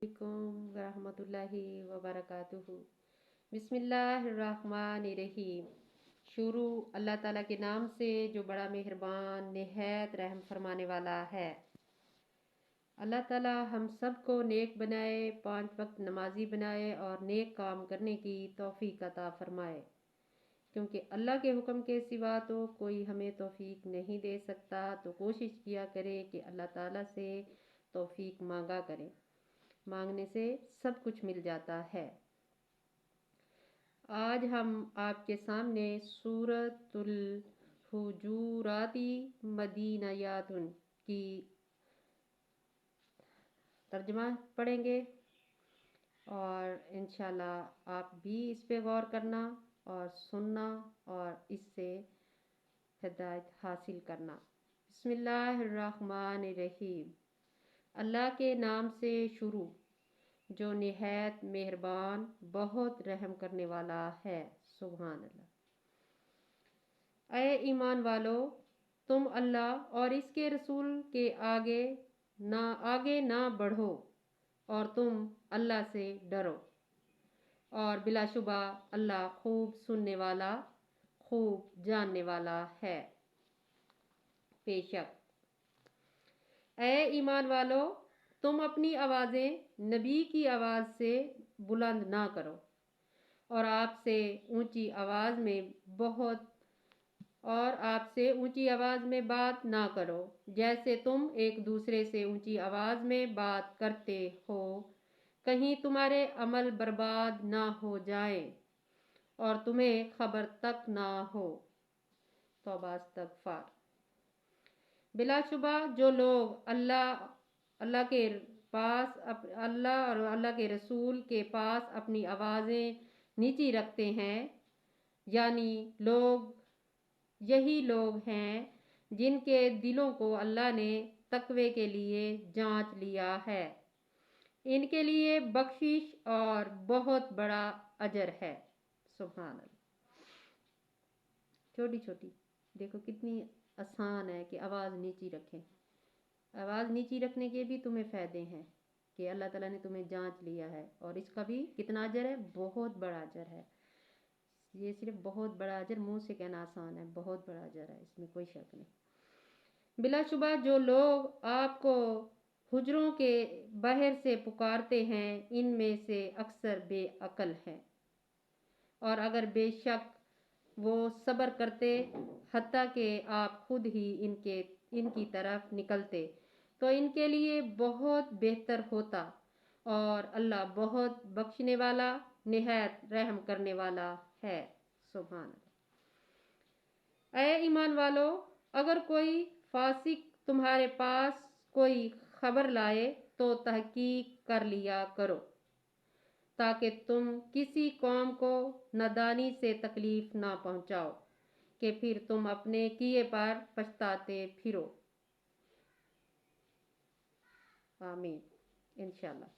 अलैकुम वरहमतुल्लाहि वबरकातुहू। बिस्मिल्लाहिर्रहमानिर्रहीम। शुरू अल्लाह ताला के नाम से जो बड़ा मेहरबान निहायत रहम फरमाने वाला है। अल्लाह ताला हम सब को नेक बनाए, 5 वक्त नमाजी बनाए और नेक काम करने की तौफीक अता फरमाए, क्योंकि अल्लाह के हुक्म के सिवा तो कोई हमें तौफीक नहीं दे सकता। तो कोशिश किया करे कि अल्लाह ताला से तौफीक मांगा करें, मांगने से सब कुछ मिल जाता है। आज हम आपके सामने सूरतुल हुजूराती मदीनायातुन की तर्जुमा पढ़ेंगे और इंशाल्लाह आप भी इस पे गौर करना और सुनना और इससे हिदायत हासिल करना। बिस्मिल्लाहिर्रहमानिर्रहीम। अल्लाह के नाम से शुरू जो निहायत मेहरबान बहुत रहम करने वाला है। सुभान अल्लाह। ऐ ईमान वालो, तुम अल्लाह और इसके रसूल के आगे ना बढ़ो और तुम अल्लाह से डरो, और बिलाशुबा अल्लाह खूब सुनने वाला खूब जानने वाला है। बेशक ऐ ईमान वालो, तुम अपनी आवाज़ें नबी की आवाज़ से बुलंद ना करो और आपसे ऊंची आवाज़ में बात ना करो, जैसे तुम एक दूसरे से ऊंची आवाज़ में बात करते हो, कहीं तुम्हारे अमल बर्बाद ना हो जाए और तुम्हें खबर तक ना हो। तौबा इस्तगफार। बिलाशुबा जो लोग अल्लाह और अल्लाह के रसूल के पास अपनी आवाज़ें नीची रखते हैं, यानी यही लोग हैं जिनके दिलों को अल्लाह ने तकवे के लिए जांच लिया है। इनके लिए बख्शिश और बहुत बड़ा अजर है। सुभान अल्लाह। छोटी छोटी देखो कितनी आसान है कि आवाज़ नीची रखें। आवाज़ नीची रखने के भी तुम्हें फ़ायदे हैं कि अल्लाह ताला ने तुम्हें जांच लिया है, और इसका भी कितना अजर है, बहुत बड़ा अजर है। ये सिर्फ बहुत बड़ा अजर मुंह से कहना आसान है, बहुत बड़ा अजर है, इसमें कोई शक नहीं। बिलाशुबा जो लोग आपको हुजरों के बाहर से पुकारते हैं, इनमें से अक्सर बेअक्ल हैं, और अगर बेशक वो सब्र करते हत्ता कि आप खुद ही इनकी तरफ निकलते तो इनके लिए बहुत बेहतर होता, और अल्लाह बहुत बख्शने वाला निहायत रहम करने वाला है। सुभान अल्लाह। ऐ ईमान वालो, अगर कोई फासिक तुम्हारे पास कोई खबर लाए तो तहकीक कर लिया करो, ताकि तुम किसी कौम को नादानी से तकलीफ ना पहुंचाओ कि फिर तुम अपने किए पर पछताते फिरो। आमीन। इंशाल्लाह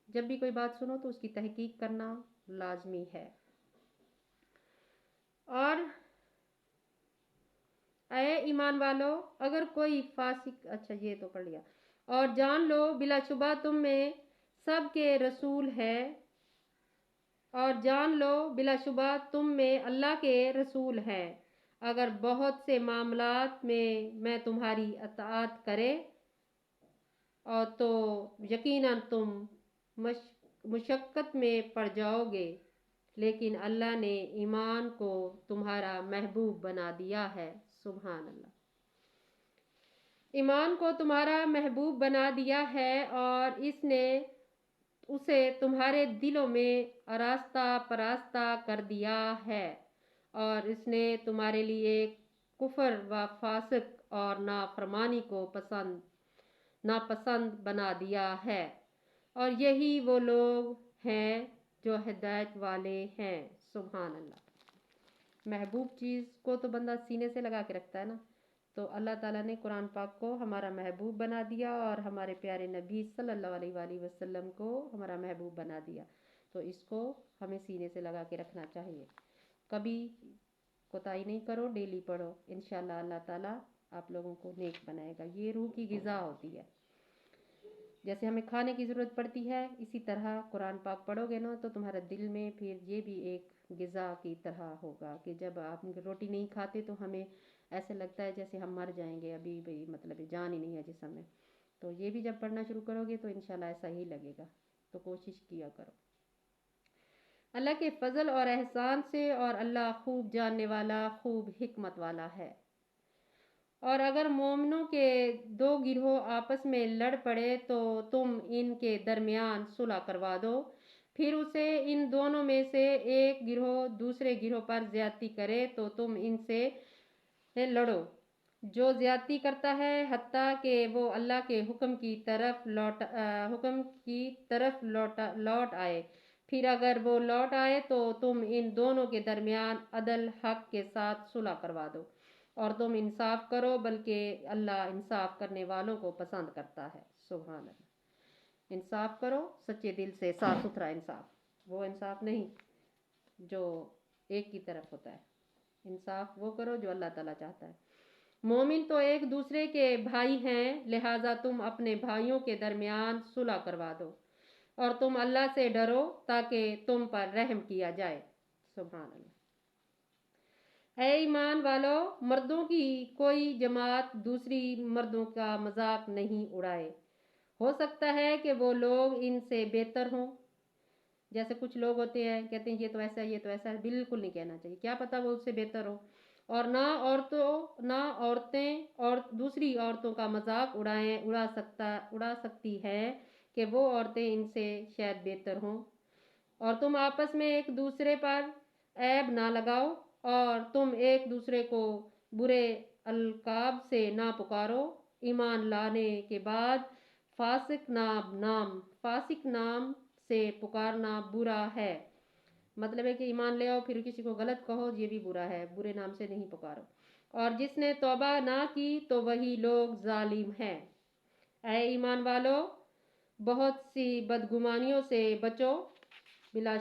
जब भी कोई बात सुनो तो उसकी तहकीक करना लाजमी है। और ऐ ईमान वालो, अगर कोई फासिक, अच्छा ये तो पढ़ लिया। और जान लो बिलाशुबा तुम में सबके रसूल है, और जान लो बिलाशुबा तुम में अल्लाह के रसूल हैं। अगर बहुत से मामलात में मैं तुम्हारी अताअत करे और तो यकीनन तुम मुशक्कत में पड़ जाओगे, लेकिन अल्लाह ने ईमान को तुम्हारा महबूब बना दिया है। सुभान अल्लाह। ईमान को तुम्हारा महबूब बना दिया है और इसने उसे तुम्हारे दिलों में आरास्ता परास्ता कर दिया है, और इसने तुम्हारे लिए कुफर व फासिक और नाफरमानी को नापसंद बना दिया है, और यही वो लोग हैं जो हिदायत वाले हैं। सुभान अल्लाह। महबूब चीज़ को तो बंदा सीने से लगा के रखता है ना, तो अल्लाह ताला ने कुरान पाक को हमारा महबूब बना दिया और हमारे प्यारे नबी सल्लल्लाहु अलैहि वसल्लम को हमारा महबूब बना दिया, तो इसको हमें सीने से लगा के रखना चाहिए। कभी कोताही नहीं करो, डेली पढ़ो, इंशाल्लाह अल्लाह ताला आप लोगों को नेक बनाएगा। ये रूह की ग़िज़ा होती है। جیسے ہمیں کھانے کی ضرورت پڑتی ہے، اسی طرح قرآن پاک پڑھو گے نا تو تمہارا دل میں پھر یہ بھی ایک غذا کی طرح ہوگا کہ جب آپ روٹی نہیں کھاتے تو ہمیں ایسے لگتا ہے جیسے ہم مر جائیں گے، ابھی بھی مطلب جان ہی نہیں ہے جسم میں. تو یہ بھی جب پڑھنا شروع کرو گے تو انشاءاللہ ایسا ہی لگے گا. تو کوشش کیا کرو. اللہ کے فضل اور احسان سے، اور اللہ خوب جاننے والا، خوب حکمت والا ہے. اور اگر مومنوں کے دو گروہ آپس میں لڑ پڑے تو تم ان کے درمیان صلح کروا دو. پھر اسے ان دونوں میں سے ایک گروہ دوسرے گروہ پر زیادتی کرے تو تم ان سے لڑو. جو زیادتی کرتا ہے حتیٰ کہ وہ اللہ کے حکم کی طرف لوٹ آئے. پھر اگر وہ لوٹ آئے تو تم ان دونوں کے درمیان عدل حق کے ساتھ صلح کروا دو. اور تم انصاف کرو، بلکہ اللہ انصاف کرنے والوں کو پسند کرتا ہے. سبحان اللہ. انصاف کرو سچے دل سے، صاف ستھرا انصاف، وہ انصاف نہیں جو ایک کی طرف ہوتا ہے. انصاف وہ کرو جو اللہ تعالیٰ چاہتا ہے. مومن تو ایک دوسرے کے بھائی ہیں، لہٰذا تم اپنے بھائیوں کے درمیان صلح کروا دو. اور تم اللہ سے ڈرو تاکہ تم پر رحم کیا جائے. سبحان اللہ. اے ایمان والو، مردوں کی کوئی جماعت دوسری مردوں کا مذاق نہیں اڑائے. ہو سکتا ہے کہ وہ لوگ ان سے بہتر ہوں. جیسے کچھ لوگ ہوتے ہیں کہتے ہیں یہ تو ایسا ہے، یہ تو ایسا ہے. بالکل نہیں کہنا چاہیے. کیا پتہ وہ اس سے بہتر ہو. اور نہ عورتیں اور دوسری عورتوں کا مذاق اڑا سکتی ہے کہ وہ عورتیں ان سے شاید بہتر ہوں. اور تم آپس میں ایک دوسرے پر عیب نہ لگاؤ، اور تم ایک دوسرے کو برے القاب سے نہ پکارو. ایمان لانے کے بعد فاسق نام سے پکارنا برا ہے. مطلب ہے کہ ایمان لے آؤ پھر کسی کو غلط کہو، یہ بھی برا ہے. برے نام سے نہیں پکارو. اور جس نے توبہ نہ کی تو وہی لوگ ظالم ہیں. اے ایمان والو، بہت سی بدگمانیوں سے بچو. بلا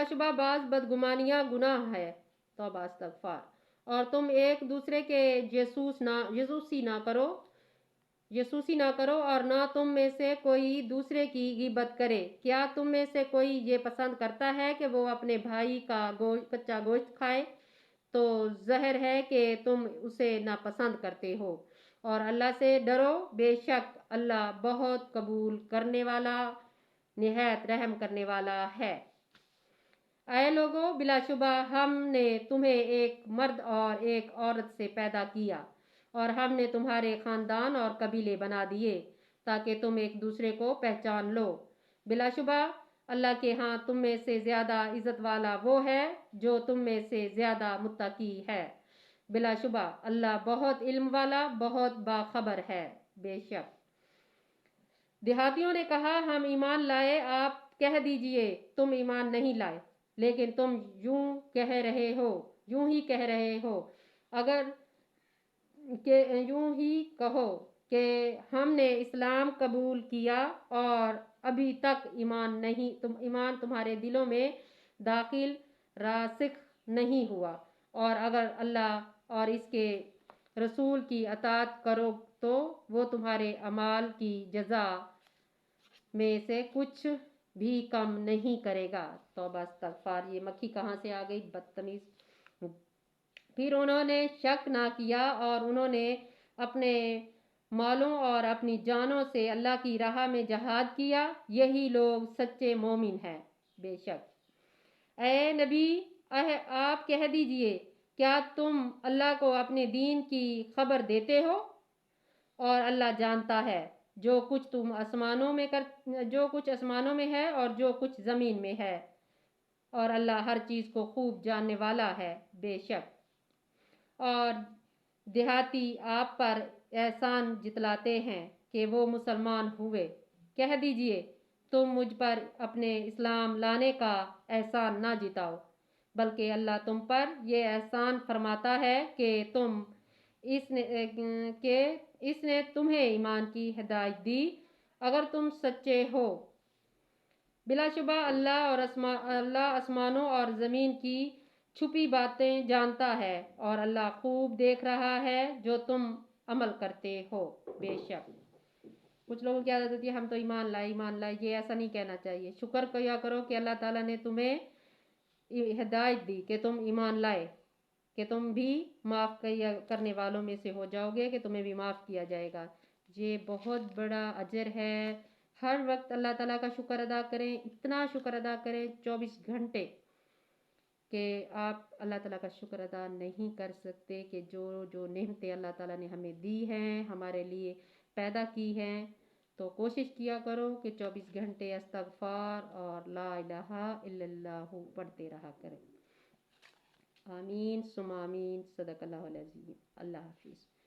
شبہ بعض بدگمانیاں گناہ ہے. توبہ استغفار. اور تم ایک دوسرے کے جاسوسی نہ کرو، اور نہ تم میں سے کوئی دوسرے کی غیبت کرے. کیا تم میں سے کوئی یہ پسند کرتا ہے کہ وہ اپنے بھائی کا کچا گوشت کھائے؟ تو ظاہر ہے کہ تم اسے ناپسند کرتے ہو. اور اللہ سے ڈرو، بے شک اللہ بہت قبول کرنے والا، نہایت رحم کرنے والا ہے. اے لوگو، بلا شبہ ہم نے تمہیں ایک مرد اور ایک عورت سے پیدا کیا، اور ہم نے تمہارے خاندان اور قبیلے بنا دیے تاکہ تم ایک دوسرے کو پہچان لو. بلا شبہ اللہ کے ہاں تم میں سے زیادہ عزت والا وہ ہے جو تم میں سے زیادہ متقی ہے. بلا شبہ اللہ بہت علم والا، بہت باخبر ہے. بے شک دیہاتیوں نے کہا ہم ایمان لائے. آپ کہہ دیجئے تم ایمان نہیں لائے، لیکن تم یوں ہی کہہ رہے ہو. اگر کہ یوں ہی کہو کہ ہم نے اسلام قبول کیا اور ابھی تک ایمان تمہارے دلوں میں داخل راسخ نہیں ہوا. اور اگر اللہ اور اس کے رسول کی اطاعت کرو تو وہ تمہارے اعمال کی جزا میں سے کچھ بھی کم نہیں کرے گا. توبہ استغفار. یہ مکھی کہاں سے آ گئی، بدتمیز. پھر انہوں نے شک نہ کیا اور انہوں نے اپنے مالوں اور اپنی جانوں سے اللہ کی راہ میں جہاد کیا. یہی لوگ سچے مومن ہیں. بے شک اے نبی، آپ کہہ دیجئے کیا تم اللہ کو اپنے دین کی خبر دیتے ہو؟ اور اللہ جانتا ہے جو کچھ آسمانوں میں ہے اور جو کچھ زمین میں ہے، اور اللہ ہر چیز کو خوب جاننے والا ہے. بے شک اور دیہاتی آپ پر احسان جتلاتے ہیں کہ وہ مسلمان ہوئے. کہہ دیجئے تم مجھ پر اپنے اسلام لانے کا احسان نہ جتاؤ، بلکہ اللہ تم پر یہ احسان فرماتا ہے کہ اس نے تمہیں ایمان کی ہدایت دی اگر تم سچے ہو. بلا شبہ اللہ آسمانوں اور زمین کی چھپی باتیں جانتا ہے، اور اللہ خوب دیکھ رہا ہے جو تم अमल करते हो। बेशक कुछ लोगों की आदत होती है हम तो ईमान लाए, ये ऐसा नहीं कहना चाहिए। शुक्र किया करो कि अल्लाह ताला ने तुम्हें हिदायत दी कि तुम ईमान लाए, कि तुम भी माफ़ करने वालों में से हो जाओगे, कि तुम्हें भी माफ़ किया जाएगा। ये बहुत बड़ा अजर है। हर वक्त अल्लाह ताला का शुक्र अदा करें, इतना शुक्र अदा करें 24 घंटे कि आप अल्लाह ताला का शुक्र अदा नहीं कर सकते, कि जो जो नेमतें अल्लाह ताला ने हमें दी हैं, हमारे लिए पैदा की हैं। तो कोशिश किया करो कि 24 घंटे इस्तगफार और ला इलाहा इल्लल्लाहु पढ़ते रहा करें। आमीन सुम आमीन। सदक़ल्लाहुल अज़ीम। अल्लाह हाफिज़।